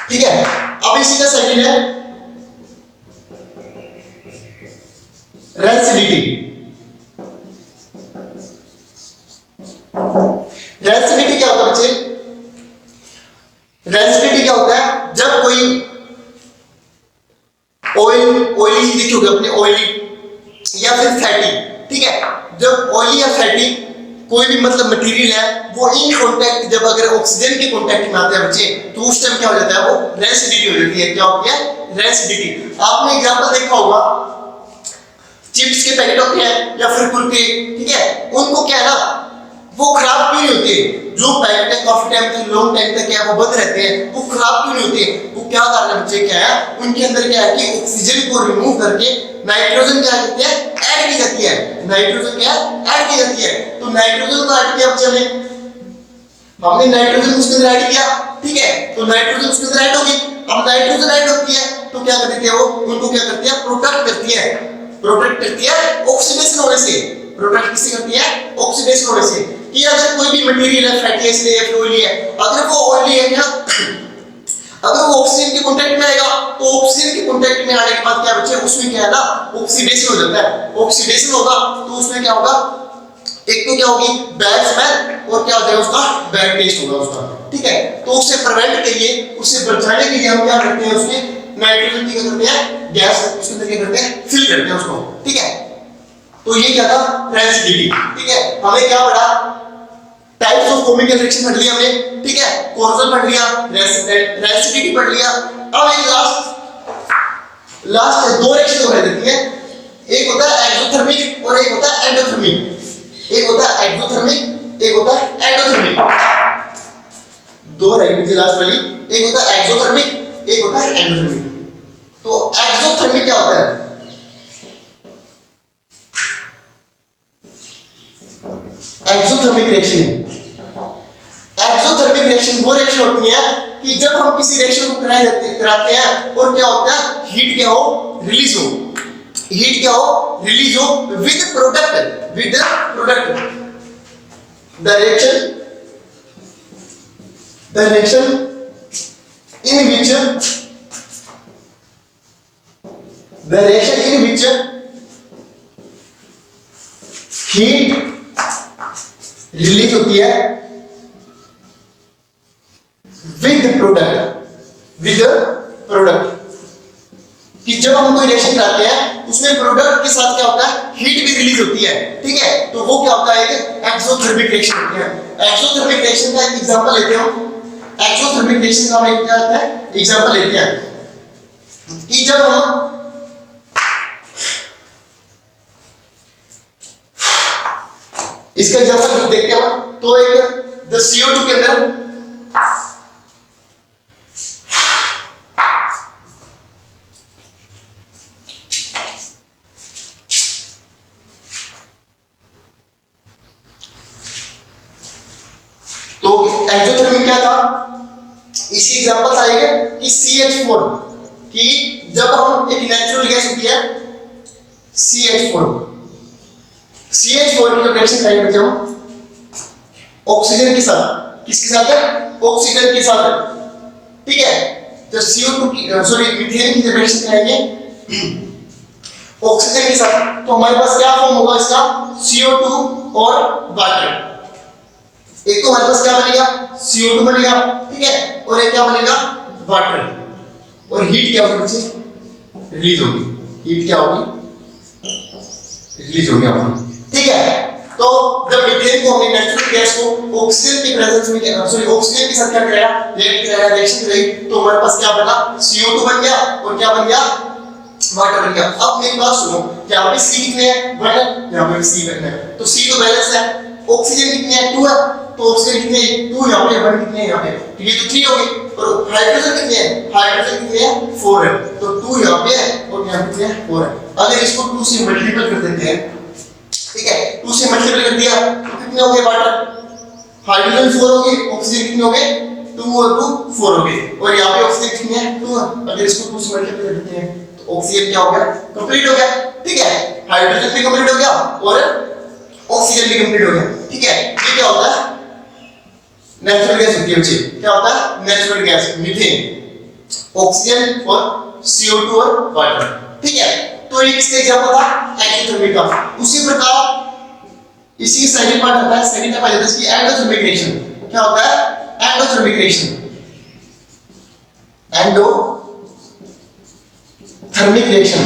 ठीक है। अब इसी का सेकंड है रेसिडिटी। रेसिडिटी क्या होता है बच्चे, रेसिडिटी क्या होता है, जब कोई ऑयली चीज देखी होगी अपने, ऑयली या फिर फैटी, ठीक है, जब ऑयली या फैटी कोई भी मतलब मटेरियल है, वो इन कांटेक्ट, जब अगर ऑक्सीजन के कांटेक्ट में आता है बच्चे, तो उस टाइम क्या हो जाता है, वो रेसिडिटी हो जाती है। क्या होती है, रेसिडिटी। आपने एग्जांपल देखा होगा, चिप्स के पैकेट होते हैं या फिर कुरकुरे, ठीक है, उनको क्या है ना, वो खराब क्यों नहीं होते? जो पैकेट है काफी टाइम तक, लॉन्ग टाइम तक क्या वो बंद रहते हैं, वो खराब क्यों नहीं होते? वो क्या कारण है बच्चे, क्या है उनके अंदर क्या है कि ऑक्सीजन को रिमूव करके नाइट्रोजन क्या करते हैं, ऐड की जाती है। नाइट्रोजन क्या ऐड की जाती है। तो नाइट्रोजन को ऐड किया बच्चे ने, हमने नाइट्रोजन उसके अंदर ऐड किया, ठीक है, तो नाइट्रोजन उसके अंदर ऐड होगी। अब नाइट्रोजन ऐड होती है तो क्या करती है, वो उनको क्या करती है, प्रोटेक्ट करती है। प्रोटेक्ट करती है ऑक्सीडेशन होने से। प्रोटेक्ट किससे करती है, ऑक्सीडेशन होने से। कि अगर कोई भी मटेरियल है, फैटी एसिड है, ऑयली है, अगर वो ऑयली है क्या, अगर वो ऑक्सीजन के कांटेक्ट में आएगा तो ऑक्सीजन के कांटेक्ट में आने के बाद क्या बच्चे, उसमें क्या है ना, ऑक्सीडेशन हो जाता है। ऑक्सीडेशन होगा तो उसमें क्या होगा, एक तो क्या होगी बैड स्मेल, और क्या हो जाएगा उसका बैड टेस्ट होगा उसका, ठीक है। तो उससे प्रिवेंट के लिए, उससे बचाने के लिए हम क्या करते हैं, उसमें नाइट्रोजन की करते हैं गैस, उसके अंदर क्या करते हैं, फिल करते हैं उसको, ठीक है। तो ये क्या था, रेसिडिटी, ठीक है। हमें क्या पढ़ा, टाइप्स ऑफ केमिकल रिएक्शन पढ़ लिया हमने, ठीक है, कोरोजन पढ़ लिया, रेसिडिटी पढ़ लिया। अब एक लास्ट दो रिएक्शन हो रहती है, एक होता है एक्सोथर्मिक और एक होता है एंडोथर्मिक। एक होता है एक्सोथर्मिक, एक होता है एंडोथर्मिक। दो रहेगी लास्ट वाली, एक होता है एक्सोथर्मिक, एक होता है एंडोथर्मिक। तो एक्सोथर्मिक क्या होता है, एक्सोथर्मिक रिएक्शन, एक्सोथर्मिक रिएक्शन वो रिएक्शन होती है कि जब हम किसी रिएक्शन को कराते हैं और क्या होता है, हीट क्या हो, रिलीज हो, हीट क्या हो, रिलीज हो with product, with product. The reaction in which heat release होती है विद प्रोडक्ट, कि जब हम कोई रिएक्शन कराते हैं उसमें प्रोडक्ट के साथ क्या होता है, हीट भी रिलीज होती है, ठीक है। तो वो क्या होता है, एक एक्सोथर्मिक रिएक्शन होती है। एक्सोथर्मिक रिएक्शन का एक एग्जांपल लेते हैं हम। एक्सोथर्मिक रिएक्शन का हम क्या होता है, एग्जांपल लेते हैं कि जब हम इसका एग्जांपल देखते हैं तो एक द CO2 के अंदर तो एक्सोथर्मिक क्या था, इसी एग्जांपल आएगा कि CH4, कि जब हम एक नेचुरल गैस होती है CH4 की रिएक्शन करेंगे जब हम ऑक्सीजन के साथ, किसके साथ है, ऑक्सीजन के साथ, ठीक है। तो CO2 की मीथेन की रिएक्शन करेंगे ऑक्सीजन के साथ, तो हमारे पास क्या फॉर्म होगा इसका, CO2 और वाटर। एक तो हमारे पास क्या बनेगा, CO2 बनेगा, ठीक है, और एक क्या बनेगा, वाटर, और हीट क्या होगी, रिलीज होगी, हीट क्या होगी, रिलीज होगी अपनी, ठीक है। तो जब मीथेन को हमने नेचुरल गैस को ऑक्सीजन की प्रेजेंस में ऑक्सीजन के साथ क्या कराया, रिएक्शन कराई, तो हमारे पास क्या बना, CO2 बन गया और क्या बन गया, वाटर बन गया। अब मेरी बात सुनो, यहाँ पे C कितने हैं, 1 है, यहाँ पे C है, तो C तो बैलेंस है। ऑक्सीजन कितने हैं, 2 है, तो ऑक्सीजन कितने हैं, 2 यहाँ पे, 1 कितने हैं यहाँ पे, तो ये तो 3 हो गए। और हाइड्रोजन कितने हैं, हाइड्रोजन कितने हैं, 4 है, तो 2 यहाँ पे है और यहाँ कितने हैं, 4 है। अगर इसको 2 से मल्टीपल कर देते हैं, ठीक है, 2 से मल्टीपल कर दिया तो कितने हो गए, वाटर, हाइड्रोजन 4 हो गए, ऑक्सीजन कितने हो गए, 2 और 2 4 हो गए, और यहाँ पे ऑक्सीजन कितने हैं, 2 है। अगर इसको 2 से मल्टीपल कर देते हैं तो ऑक्सीजन क्या हो गया, कंप्लीट हो गया, ठीक है, हाइड्रोजन भी कंप्लीट हो गया और ऑक्सीजन भी कंप्लीट हो गया, ठीक है। ये क्या होता है, नेचुरल गैस होती है बच्चे, क्या होता है, नेचुरल गैस, मीथेन, ऑक्सीजन और CO2 और वाटर, ठीक है। तो एक इसका एग्जांपल था एक्सोथर्मिक का। उसी प्रकार इसी सेकंड पार्ट आता है, सेकंड पार्ट आता है इसकी एंडोथर्मिक रिएक्शन। क्या होता है, endothermic reaction, endothermic reaction.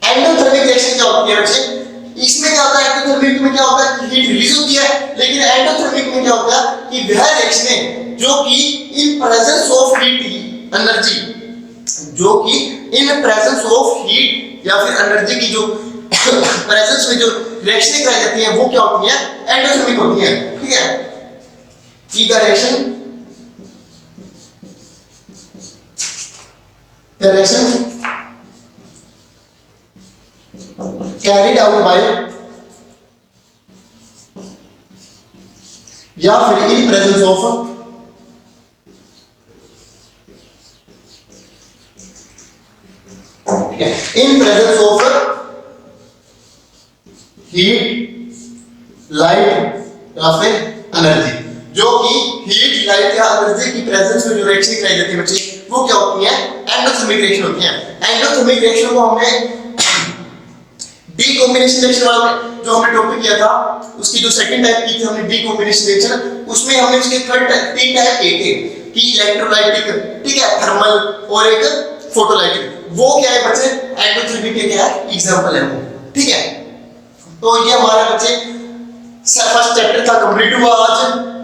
Endothermic reaction क्या होती है बच्चे, इसमें क्या होता है, एक्सोथर्मिक में क्या होता है, हीट रिलीज होती है, लेकिन एंडोथर्मिक में क्या होता है कि वह रिएक्शन जो कि इन प्रेजेंस ऑफ हीट एनर्जी, जो कि इन प्रेजेंस ऑफ हीट या फिर एनर्जी की जो प्रेजेंस में जो रिएक्शन कराई जाती है वो क्या होती है, एंडोथर्मिक होती है। ठीक है, की रिएक्शन carried out by या फिर in presence of in presence of heat, light या फिर एनर्जी, जो कि हीट, लाइट या एनर्जी की प्रेजेंस में जो रिएक्शन कराई जाती है बच्चे वो क्या होती है, एंडोथर्मिक रिएक्शन होती है। एंडोथर्मिक रिएक्शन को हमने डीकॉम्बिनेशन रिएक्शन वाला जो हमने टॉपिक किया था उसकी जो सेकंड टाइप की थी हमने डीकॉम्बिनेशन रिएक्शन, उसमें हमने उसके थर्ड तीन टाइप किए थे कि इलेक्ट्रोलाइटिक, ठीक है, थर्मल और एक फोटोलाइटिक। वो क्या है बच्चे, एंडोथर्मिक के क्या है एग्जांपल है वो। ठीक है, तो ये हमारा बच्चे फर्स्ट चैप्टर था, कंप्लीट हुआ आज,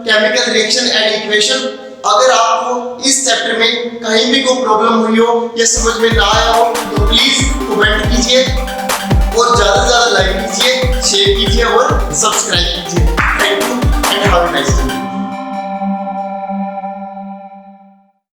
केमिकल रिएक्शन एंड इक्वेशन। अगर आपको इस चैप्टर में कहीं भी कोई प्रॉब्लम हुई हो या समझ में ना आया हो तो प्लीज कमेंट कीजिए और ज्यादा से ज्यादा लाइक कीजिए, शेयर कीजिए और सब्सक्राइब कीजिए। Thank you and have a nice day.